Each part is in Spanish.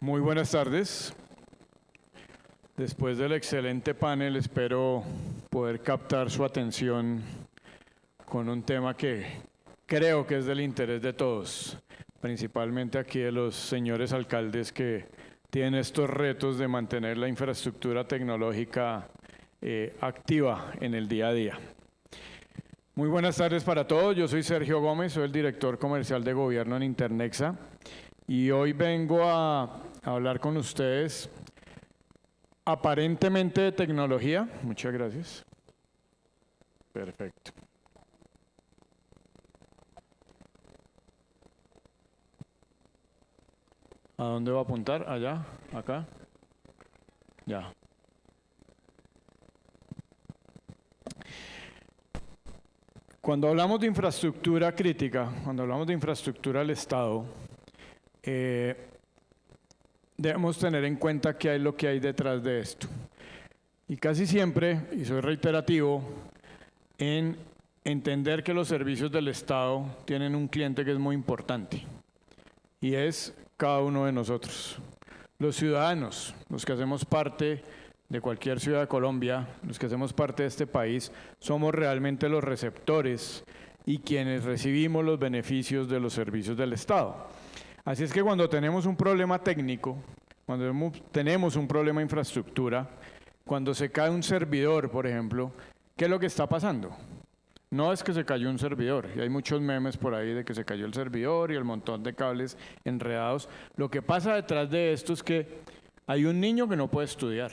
Muy buenas tardes. Después del excelente panel, espero poder captar su atención con un tema que creo que es del interés de todos, principalmente aquí de los señores alcaldes que tienen estos retos de mantener la infraestructura tecnológica activa en el día a día. Muy buenas tardes para todos. Yo soy Sergio Gómez, soy el director comercial de gobierno en Internexa y hoy vengo a hablar con ustedes aparentemente de tecnología. Muchas gracias. Perfecto. ¿A dónde va a apuntar? ¿Allá? ¿Acá? Ya. Cuando hablamos de infraestructura crítica, cuando hablamos de infraestructura del Estado, debemos tener en cuenta qué hay lo que hay detrás de esto. Y casi siempre, y soy reiterativo, en entender que los servicios del Estado tienen un cliente que es muy importante, y es cada uno de nosotros. Los ciudadanos, los que hacemos parte de cualquier ciudad de Colombia, los que hacemos parte de este país, somos realmente los receptores y quienes recibimos los beneficios de los servicios del Estado. Así es que cuando tenemos un problema técnico, cuando tenemos un problema de infraestructura, cuando se cae un servidor, por ejemplo, ¿qué es lo que está pasando? No es que se cayó un servidor, y hay muchos memes por ahí de que se cayó el servidor y el montón de cables enredados. Lo que pasa detrás de esto es que hay un niño que no puede estudiar.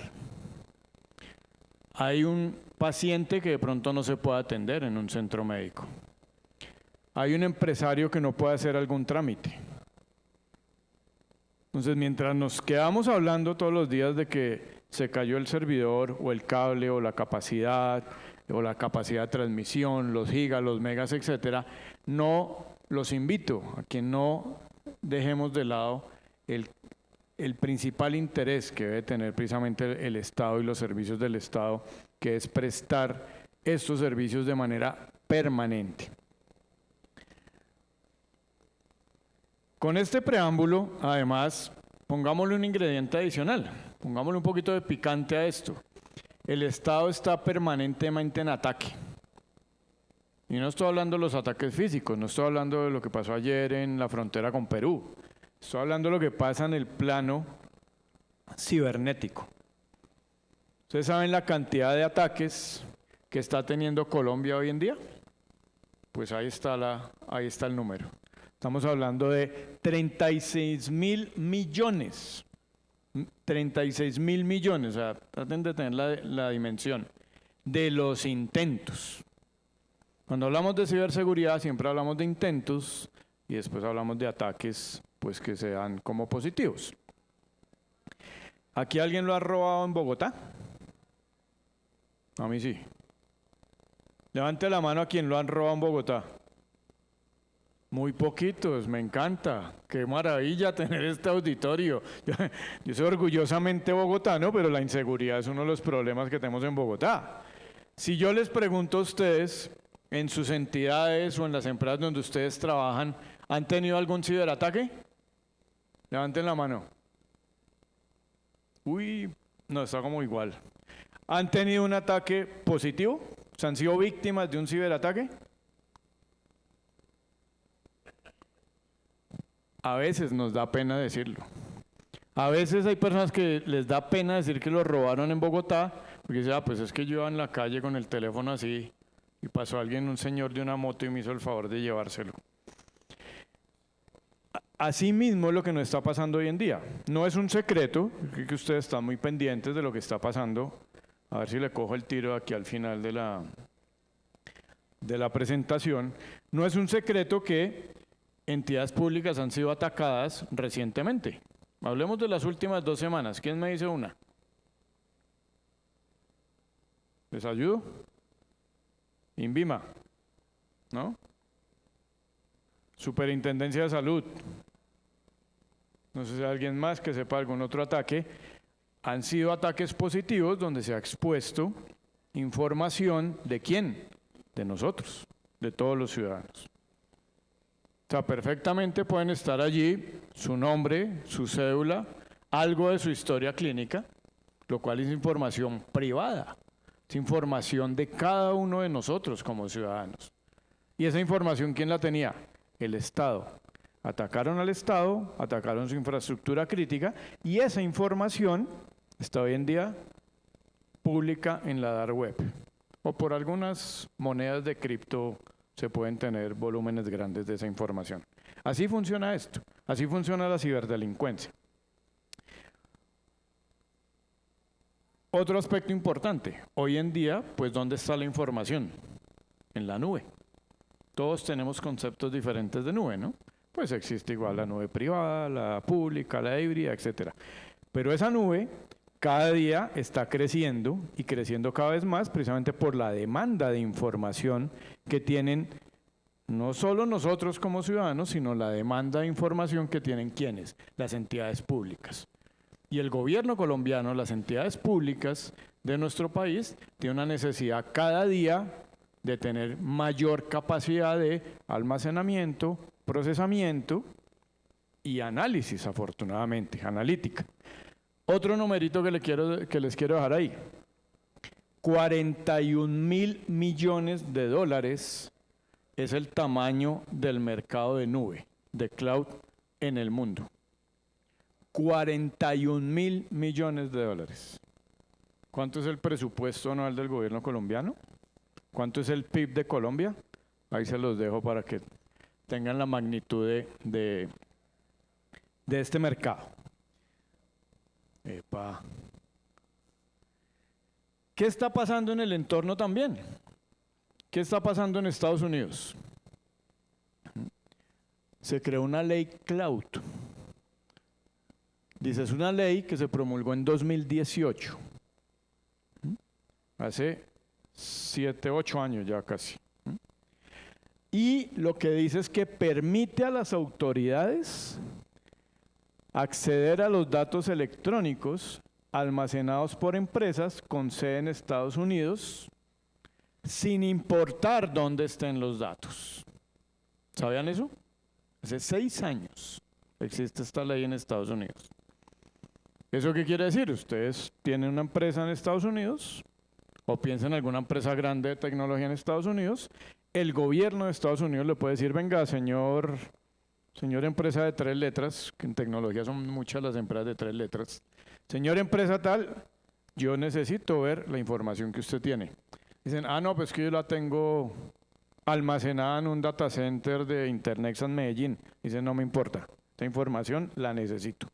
Hay un paciente que de pronto no se puede atender en un centro médico. Hay un empresario que no puede hacer algún trámite. Entonces, mientras nos quedamos hablando todos los días de que se cayó el servidor o el cable o la capacidad de transmisión, los gigas, los megas, etcétera, no los invito a que no dejemos de lado el principal interés que debe tener precisamente el Estado y los servicios del Estado, que es prestar estos servicios de manera permanente. Con este preámbulo, además, pongámosle un ingrediente adicional, pongámosle un poquito de picante a esto. El Estado está permanentemente en ataque. Y no estoy hablando de los ataques físicos, no estoy hablando de lo que pasó ayer en la frontera con Perú. Estoy hablando de lo que pasa en el plano cibernético. ¿Ustedes saben la cantidad de ataques que está teniendo Colombia hoy en día? Pues ahí está el número. Estamos hablando de 36.000 millones. 36.000 millones, o sea, traten de tener la dimensión de los intentos. Cuando hablamos de ciberseguridad siempre hablamos de intentos y después hablamos de ataques pues que se dan como positivos. ¿Aquí alguien lo ha robado en Bogotá? A mí sí. Levante la mano a quien lo han robado en Bogotá. Muy poquitos, me encanta. Qué maravilla tener este auditorio. Yo soy orgullosamente bogotano, pero la inseguridad es uno de los problemas que tenemos en Bogotá. Si yo les pregunto a ustedes, en sus entidades o en las empresas donde ustedes trabajan, ¿han tenido algún ciberataque? Levanten la mano. Uy, no, está como igual. ¿Han tenido un ataque positivo? ¿Se han sido víctimas de un ciberataque? A veces nos da pena decirlo. A veces hay personas que les da pena decir que lo robaron en Bogotá, porque dicen, pues es que yo iba en la calle con el teléfono así y pasó alguien, un señor de una moto y me hizo el favor de llevárselo. Así mismo es lo que nos está pasando hoy en día. No es un secreto, creo que ustedes están muy pendientes de lo que está pasando. A ver si le cojo el tiro aquí al final de la presentación. No es un secreto que entidades públicas han sido atacadas recientemente. Hablemos de las últimas 2 semanas. ¿Quién me dice una? ¿Les ayudo? INVIMA, ¿no? Superintendencia de Salud. No sé si hay alguien más que sepa algún otro ataque. Han sido ataques positivos donde se ha expuesto información ¿de quién? De nosotros, de todos los ciudadanos. O sea, perfectamente pueden estar allí su nombre, su cédula, algo de su historia clínica, lo cual es información privada, es información de cada uno de nosotros como ciudadanos. ¿Y esa información quién la tenía? El Estado. Atacaron al Estado, atacaron su infraestructura crítica y esa información está hoy en día pública en la dark web. O por algunas monedas de cripto se pueden tener volúmenes grandes de esa información. Así funciona esto, así funciona la ciberdelincuencia. Otro aspecto importante, hoy en día, pues ¿dónde está la información? En la nube. Todos tenemos conceptos diferentes de nube, ¿no? Pues existe igual la nube privada, la pública, la híbrida, etc. Pero esa nube cada día está creciendo y creciendo cada vez más precisamente por la demanda de información que tienen no solo nosotros como ciudadanos, sino la demanda de información que tienen ¿quiénes? Las entidades públicas. Y el gobierno colombiano, las entidades públicas de nuestro país, tiene una necesidad cada día de tener mayor capacidad de almacenamiento, procesamiento y análisis, afortunadamente, analítica. Otro numerito que les quiero dejar ahí. 41.000 millones de dólares es el tamaño del mercado de nube, de cloud en el mundo. 41.000 millones de dólares. ¿Cuánto es el presupuesto anual del gobierno colombiano? ¿Cuánto es el PIB de Colombia? Ahí se los dejo para que tengan la magnitud de este mercado. Epa. ¿Qué está pasando en el entorno también? ¿Qué está pasando en Estados Unidos? Se creó una ley cloud. Dice, es una ley que se promulgó en 2018. Hace 7, 8 años ya casi. Y lo que dice es que permite a las autoridades acceder a los datos electrónicos almacenados por empresas con sede en Estados Unidos sin importar dónde estén los datos. ¿Sabían eso? Hace 6 años existe esta ley en Estados Unidos. ¿Eso qué quiere decir? Ustedes tienen una empresa en Estados Unidos o piensan en alguna empresa grande de tecnología en Estados Unidos, el gobierno de Estados Unidos le puede decir, venga, señor empresa de 3 letras, que en tecnología son muchas las empresas de 3 letras, señor empresa tal, yo necesito ver la información que usted tiene. Dicen, no, pues que yo la tengo almacenada en un data center de Internet en Medellín. Dicen, no me importa, esta información la necesito.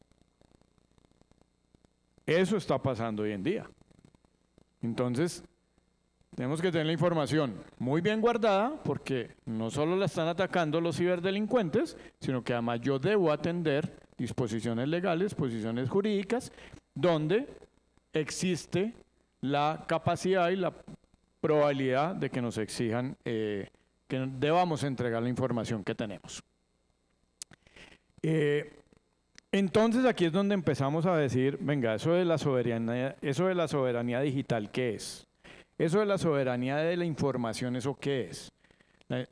Eso está pasando hoy en día. Entonces, tenemos que tener la información muy bien guardada porque no solo la están atacando los ciberdelincuentes, sino que además yo debo atender disposiciones legales, posiciones jurídicas, donde existe la capacidad y la probabilidad de que nos exijan que debamos entregar la información que tenemos. Entonces aquí es donde empezamos a decir, venga, eso de la soberanía digital, ¿qué es? Eso de la soberanía de la información, ¿eso qué es?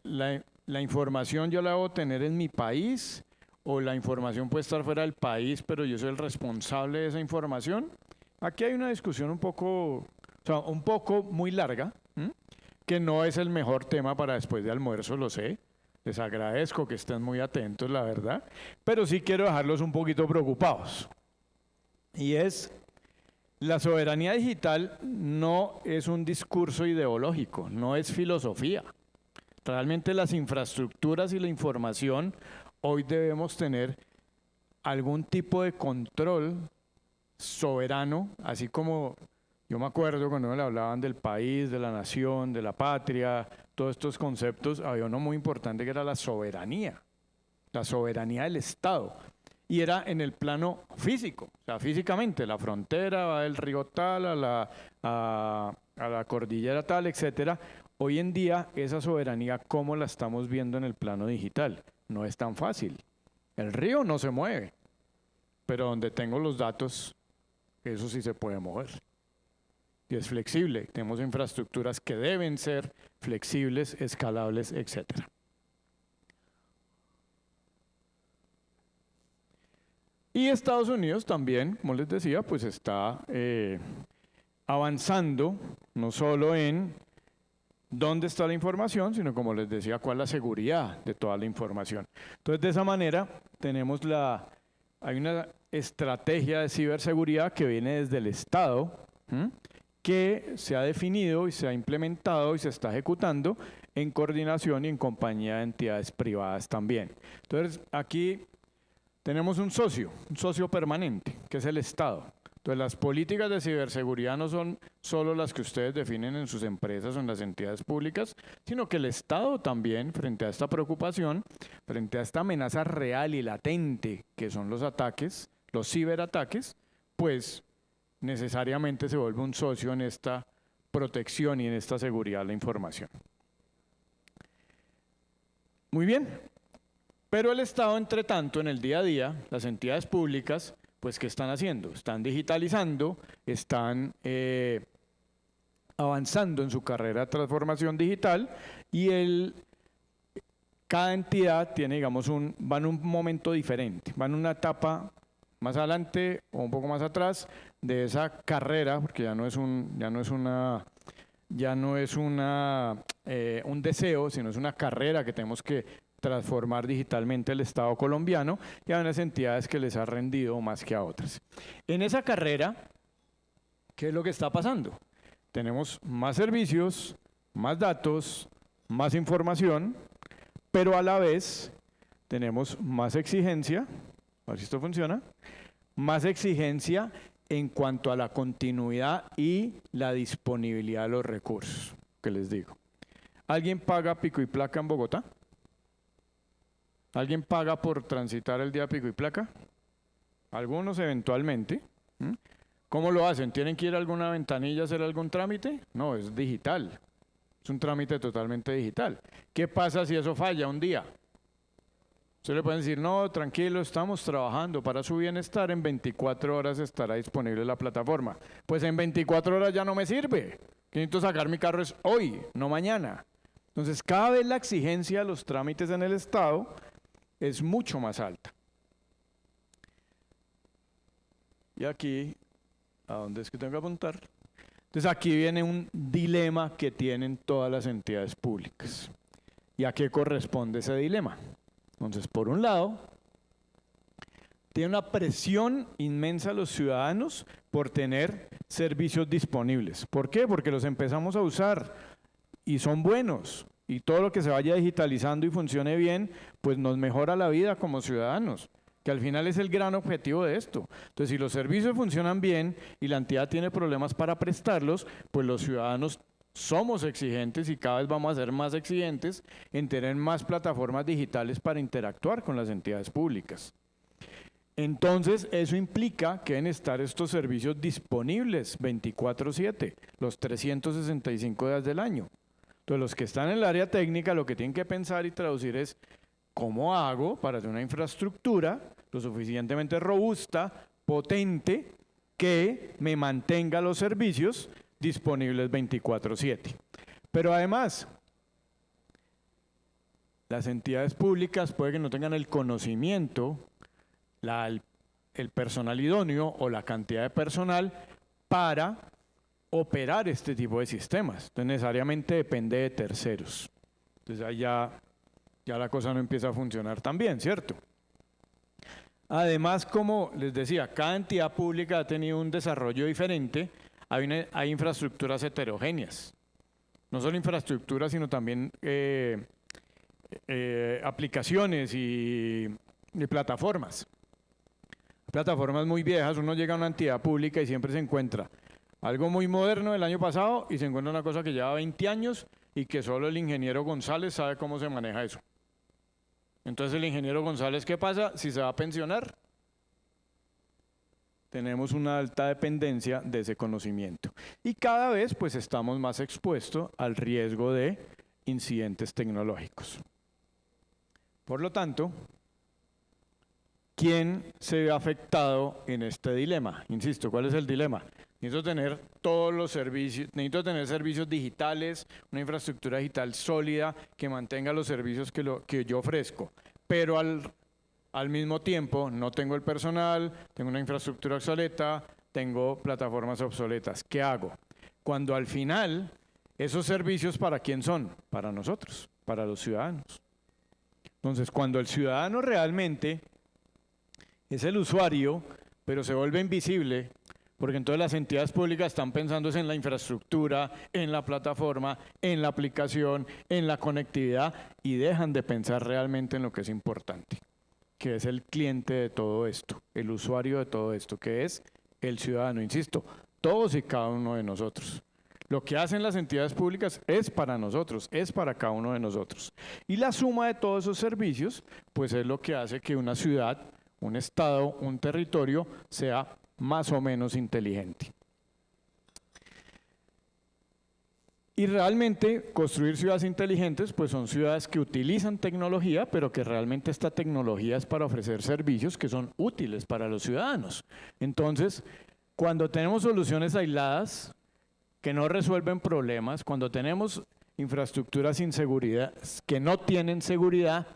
La información yo la debo tener en mi país o la información puede estar fuera del país, pero yo soy el responsable de esa información. Aquí hay una discusión un poco muy larga, que no es el mejor tema para después de almuerzo, lo sé. Les agradezco que estén muy atentos, la verdad, pero sí quiero dejarlos un poquito preocupados. Y es, la soberanía digital no es un discurso ideológico, no es filosofía. Realmente las infraestructuras y la información, hoy debemos tener algún tipo de control soberano, así como yo me acuerdo cuando le hablaban del país, de la nación, de la patria, todos estos conceptos, había uno muy importante que era la soberanía del Estado. Y era en el plano físico, o sea, físicamente, la frontera va del río tal a la cordillera tal, etcétera. Hoy en día, esa soberanía, ¿cómo la estamos viendo en el plano digital? No es tan fácil. El río no se mueve, pero donde tengo los datos, eso sí se puede mover. Y es flexible. Tenemos infraestructuras que deben ser flexibles, escalables, etcétera. Y Estados Unidos también, como les decía, pues está avanzando no solo en dónde está la información, sino como les decía, cuál es la seguridad de toda la información. Entonces, de esa manera, hay una estrategia de ciberseguridad que viene desde el Estado, que se ha definido y se ha implementado y se está ejecutando en coordinación y en compañía de entidades privadas también. Entonces, aquí tenemos un socio permanente, que es el Estado. Entonces, las políticas de ciberseguridad no son solo las que ustedes definen en sus empresas o en las entidades públicas, sino que el Estado también, frente a esta preocupación, frente a esta amenaza real y latente que son los ataques, los ciberataques, pues necesariamente se vuelve un socio en esta protección y en esta seguridad de la información. Muy bien, pero el Estado, entre tanto, en el día a día, las entidades públicas, pues, ¿qué están haciendo? Están digitalizando, están avanzando en su carrera de transformación digital y cada entidad tiene, digamos, va en un momento diferente, va en una etapa más adelante o un poco más atrás de esa carrera, porque ya no es un deseo, sino es una carrera que tenemos que transformar digitalmente el Estado colombiano, y hay unas entidades que les ha rendido más que a otras. En esa carrera, ¿qué es lo que está pasando? Tenemos más servicios, más datos, más información, pero a la vez tenemos más exigencia, a ver si esto funciona, más exigencia en cuanto a la continuidad y la disponibilidad de los recursos, que les digo. ¿Alguien paga pico y placa en Bogotá? ¿Alguien paga por transitar el día pico y placa? Algunos eventualmente. ¿Cómo lo hacen? ¿Tienen que ir a alguna ventanilla a hacer algún trámite? No, es digital. Es un trámite totalmente digital. ¿Qué pasa si eso falla un día? Ustedes le pueden decir, no, tranquilo, estamos trabajando para su bienestar, en 24 horas estará disponible la plataforma. Pues en 24 horas ya no me sirve. Necesito sacar mi carro es hoy, no mañana. Entonces, cada vez la exigencia de los trámites en el Estado es mucho más alta. Y aquí, ¿a dónde es que tengo que apuntar? Entonces, aquí viene un dilema que tienen todas las entidades públicas. ¿Y a qué corresponde ese dilema? Entonces, por un lado, tiene una presión inmensa a los ciudadanos por tener servicios disponibles. ¿Por qué? Porque los empezamos a usar y son buenos. Y todo lo que se vaya digitalizando y funcione bien, pues nos mejora la vida como ciudadanos, que al final es el gran objetivo de esto. Entonces, si los servicios funcionan bien y la entidad tiene problemas para prestarlos, pues los ciudadanos somos exigentes y cada vez vamos a ser más exigentes en tener más plataformas digitales para interactuar con las entidades públicas. Entonces, eso implica que deben estar estos servicios disponibles 24/7, los 365 días del año. Entonces, los que están en el área técnica lo que tienen que pensar y traducir es ¿cómo hago para tener una infraestructura lo suficientemente robusta, potente, que me mantenga los servicios disponibles 24/7? Pero además, las entidades públicas puede que no tengan el conocimiento, el personal idóneo o la cantidad de personal para operar este tipo de sistemas. Entonces, necesariamente depende de terceros. Entonces, ahí ya la cosa no empieza a funcionar tan bien, ¿cierto? Además, como les decía, cada entidad pública ha tenido un desarrollo diferente. Hay infraestructuras heterogéneas. No solo infraestructuras, sino también aplicaciones y plataformas. Plataformas muy viejas, uno llega a una entidad pública y siempre se encuentra algo muy moderno del año pasado y se encuentra una cosa que lleva 20 años y que solo el ingeniero González sabe cómo se maneja eso. Entonces, el ingeniero González, ¿qué pasa si se va a pensionar? Tenemos una alta dependencia de ese conocimiento. Y cada vez pues estamos más expuestos al riesgo de incidentes tecnológicos. Por lo tanto, ¿quién se ve afectado en este dilema? Insisto, ¿cuál es el dilema? Necesito tener todos los servicios, necesito tener servicios digitales, una infraestructura digital sólida que mantenga los servicios que yo ofrezco. Pero al al mismo tiempo no tengo el personal, tengo una infraestructura obsoleta, tengo plataformas obsoletas. ¿Qué hago? Cuando al final esos servicios, ¿para quién son? Para nosotros, para los ciudadanos. Entonces, cuando el ciudadano realmente es el usuario, pero se vuelve invisible, porque entonces las entidades públicas están pensando en la infraestructura, en la plataforma, en la aplicación, en la conectividad, y dejan de pensar realmente en lo que es importante, que es el cliente de todo esto, el usuario de todo esto, que es el ciudadano, insisto, todos y cada uno de nosotros. Lo que hacen las entidades públicas es para nosotros, es para cada uno de nosotros. Y la suma de todos esos servicios, pues es lo que hace que una ciudad, un estado, un territorio sea más o menos inteligente. Y realmente construir ciudades inteligentes, pues son ciudades que utilizan tecnología, pero que realmente esta tecnología es para ofrecer servicios que son útiles para los ciudadanos. Entonces, cuando tenemos soluciones aisladas que no resuelven problemas, cuando tenemos infraestructuras sin seguridad, que no tienen seguridad,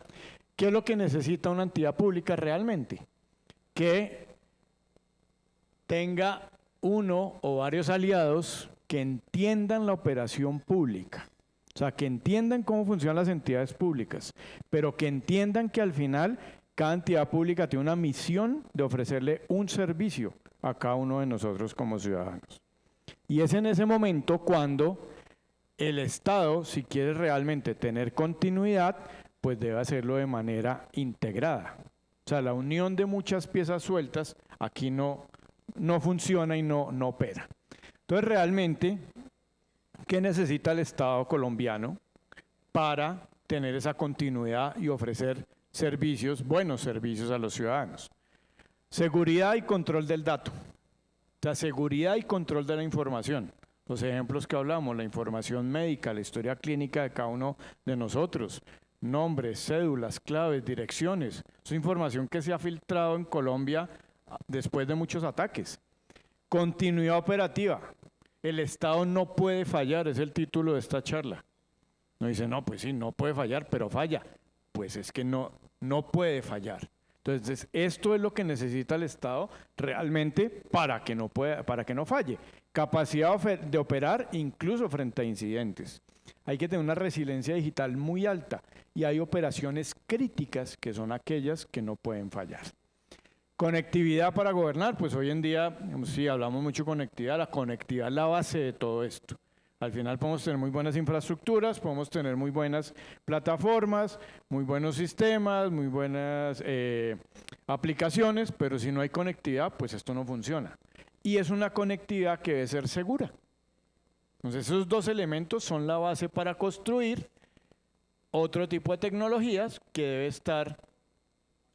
¿qué es lo que necesita una entidad pública realmente? Que tenga uno o varios aliados que entiendan la operación pública, o sea, que entiendan cómo funcionan las entidades públicas, pero que entiendan que al final cada entidad pública tiene una misión de ofrecerle un servicio a cada uno de nosotros como ciudadanos. Y es en ese momento cuando el Estado, si quiere realmente tener continuidad, pues debe hacerlo de manera integrada. O sea, la unión de muchas piezas sueltas aquí no funciona y no opera. Entonces, realmente, ¿qué necesita el Estado colombiano para tener esa continuidad y ofrecer servicios, buenos servicios a los ciudadanos? Seguridad y control del dato. O sea, seguridad y control de la información. Los ejemplos que hablamos, la información médica, la historia clínica de cada uno de nosotros, nombres, cédulas, claves, direcciones. Es información que se ha filtrado en Colombia después de muchos ataques. Continuidad operativa. El Estado no puede fallar, es el título de esta charla. No dice, no, pues sí, no puede fallar, pero falla. Pues es que no puede fallar. Entonces, esto es lo que necesita el Estado realmente para que no falle. Capacidad de operar incluso frente a incidentes. Hay que tener una resiliencia digital muy alta y hay operaciones críticas que son aquellas que no pueden fallar. Conectividad para gobernar, pues hoy en día, sí, hablamos mucho de conectividad, la conectividad es la base de todo esto. Al final podemos tener muy buenas infraestructuras, podemos tener muy buenas plataformas, muy buenos sistemas, muy buenas aplicaciones, pero si no hay conectividad, pues esto no funciona. Y es una conectividad que debe ser segura. Entonces esos dos elementos son la base para construir otro tipo de tecnologías que debe estar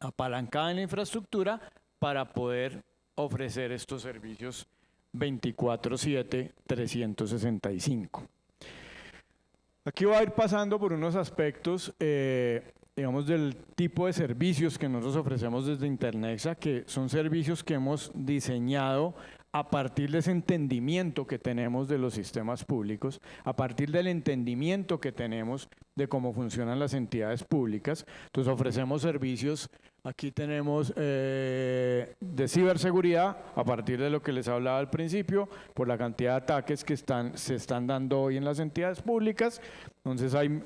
apalancada en la infraestructura para poder ofrecer estos servicios 24/7, 365. Aquí voy a ir pasando por unos aspectos, digamos, del tipo de servicios que nosotros ofrecemos desde Internexa, que son servicios que hemos diseñado a partir de ese entendimiento que tenemos de los sistemas públicos, a partir del entendimiento que tenemos de cómo funcionan las entidades públicas. Entonces ofrecemos servicios, aquí tenemos de ciberseguridad, a partir de lo que les hablaba al principio, por la cantidad de ataques que se están dando hoy en las entidades públicas. Entonces hay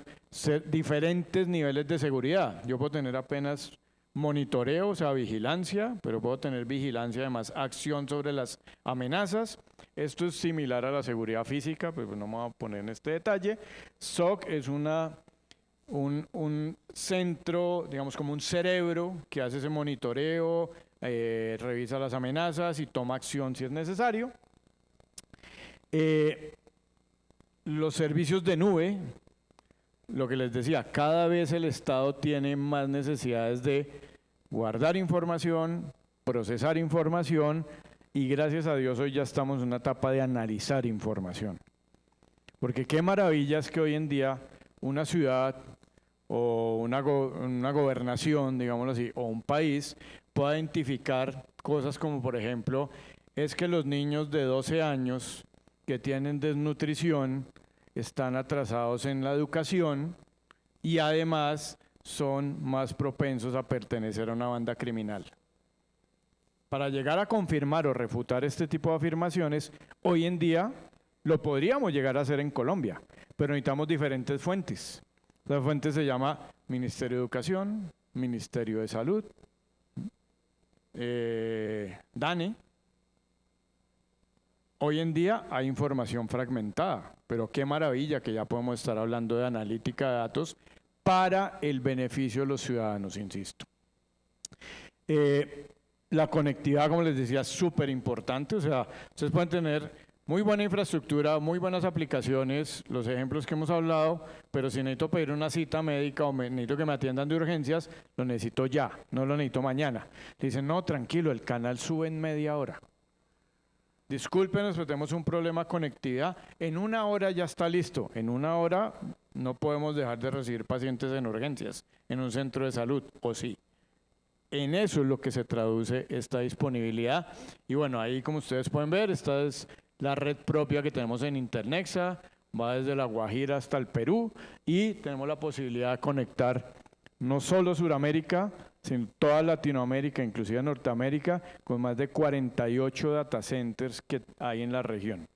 diferentes niveles de seguridad. Yo puedo tener apenas monitoreo, o sea, vigilancia, pero puedo tener vigilancia, además, acción sobre las amenazas. Esto es similar a la seguridad física, pero no me voy a poner en este detalle. SOC es un centro, digamos, como un cerebro que hace ese monitoreo, revisa las amenazas y toma acción si es necesario. Los servicios de nube, lo que les decía, cada vez el Estado tiene más necesidades de guardar información, procesar información y gracias a Dios hoy ya estamos en una etapa de analizar información. Porque qué maravilla es que hoy en día una ciudad o una gobernación, digámoslo así, o un país pueda identificar cosas como, por ejemplo, es que los niños de 12 años que tienen desnutrición están atrasados en la educación y además son más propensos a pertenecer a una banda criminal. Para llegar a confirmar o refutar este tipo de afirmaciones, hoy en día lo podríamos llegar a hacer en Colombia, pero necesitamos diferentes fuentes. La fuente se llama Ministerio de Educación, Ministerio de Salud, DANE. Hoy en día hay información fragmentada, pero qué maravilla que ya podemos estar hablando de analítica de datos para el beneficio de los ciudadanos, insisto. La conectividad, como les decía, es súper importante. O sea, ustedes pueden tener muy buena infraestructura, muy buenas aplicaciones, los ejemplos que hemos hablado, pero si necesito pedir una cita médica o necesito que me atiendan de urgencias, lo necesito ya, no lo necesito mañana. Le dicen, no, tranquilo, el canal sube en media hora. Discúlpenos, pero tenemos un problema de conectividad. En una hora ya está listo. En una hora no podemos dejar de recibir pacientes en urgencias en un centro de salud, ¿o sí? En eso es lo que se traduce esta disponibilidad. Y bueno, ahí como ustedes pueden ver, esta es la red propia que tenemos en Internexa, va desde La Guajira hasta el Perú y tenemos la posibilidad de conectar no solo Sudamérica, sino toda Latinoamérica, inclusive Norteamérica, con más de 48 data centers que hay en la región.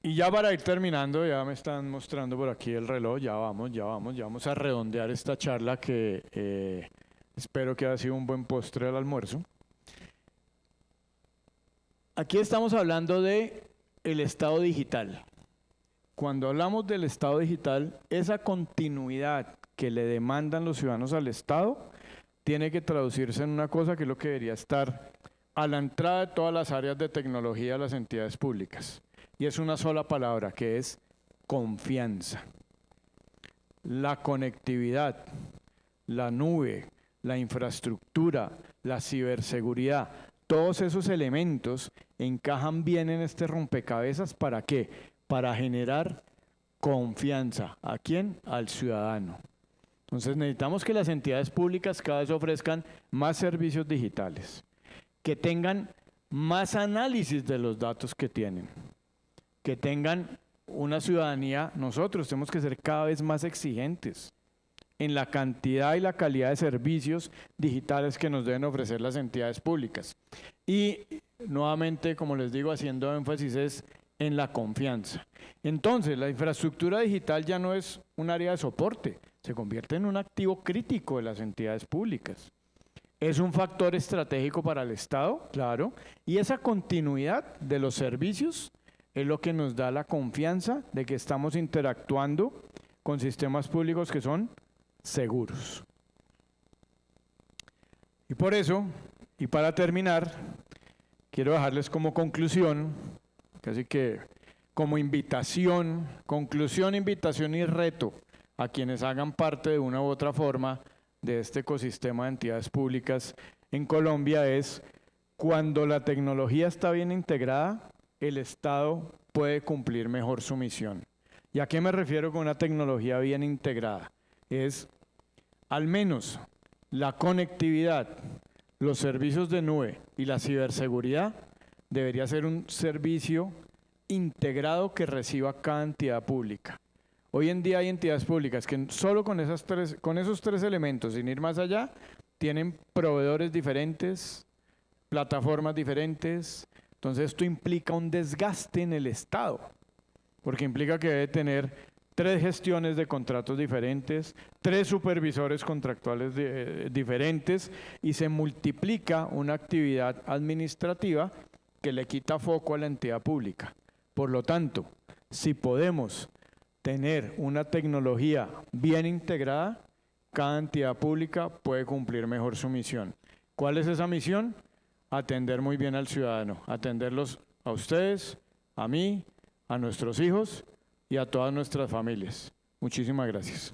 Y ya para ir terminando, ya me están mostrando por aquí el reloj, ya vamos a redondear esta charla que espero que haya sido un buen postre al almuerzo. Aquí estamos hablando de el Estado digital. Cuando hablamos del Estado digital, esa continuidad que le demandan los ciudadanos al Estado tiene que traducirse en una cosa que es lo que debería estar a la entrada de todas las áreas de tecnología de las entidades públicas. Y es una sola palabra, que es confianza. La conectividad, la nube, la infraestructura, la ciberseguridad, todos esos elementos encajan bien en este rompecabezas. ¿Para qué? Para generar confianza. ¿A quién? Al ciudadano. Entonces necesitamos que las entidades públicas cada vez ofrezcan más servicios digitales, que tengan más análisis de los datos que tienen, que tengan una ciudadanía. Nosotros tenemos que ser cada vez más exigentes en la cantidad y la calidad de servicios digitales que nos deben ofrecer las entidades públicas. Y nuevamente, como les digo, haciendo énfasis es en la confianza. Entonces, la infraestructura digital ya no es un área de soporte, se convierte en un activo crítico de las entidades públicas. Es un factor estratégico para el Estado, claro, y esa continuidad de los servicios es lo que nos da la confianza de que estamos interactuando con sistemas públicos que son seguros. Y por eso, y para terminar, quiero dejarles como conclusión, casi que como invitación, conclusión, invitación y reto a quienes hagan parte de una u otra forma de este ecosistema de entidades públicas en Colombia, es cuando la tecnología está bien integrada, el Estado puede cumplir mejor su misión. ¿Y a qué me refiero con una tecnología bien integrada? Es al menos la conectividad, los servicios de nube y la ciberseguridad debería ser un servicio integrado que reciba cada entidad pública. Hoy en día hay entidades públicas que solo con esos tres elementos, sin ir más allá, tienen proveedores diferentes, plataformas diferentes. Entonces esto implica un desgaste en el Estado, porque implica que debe tener 3 gestiones de contratos diferentes, 3 supervisores contractuales diferentes, y se multiplica una actividad administrativa que le quita foco a la entidad pública. Por lo tanto, si podemos tener una tecnología bien integrada, cada entidad pública puede cumplir mejor su misión. ¿Cuál es esa misión? Atender muy bien al ciudadano, atenderlos a ustedes, a mí, a nuestros hijos y a todas nuestras familias. Muchísimas gracias.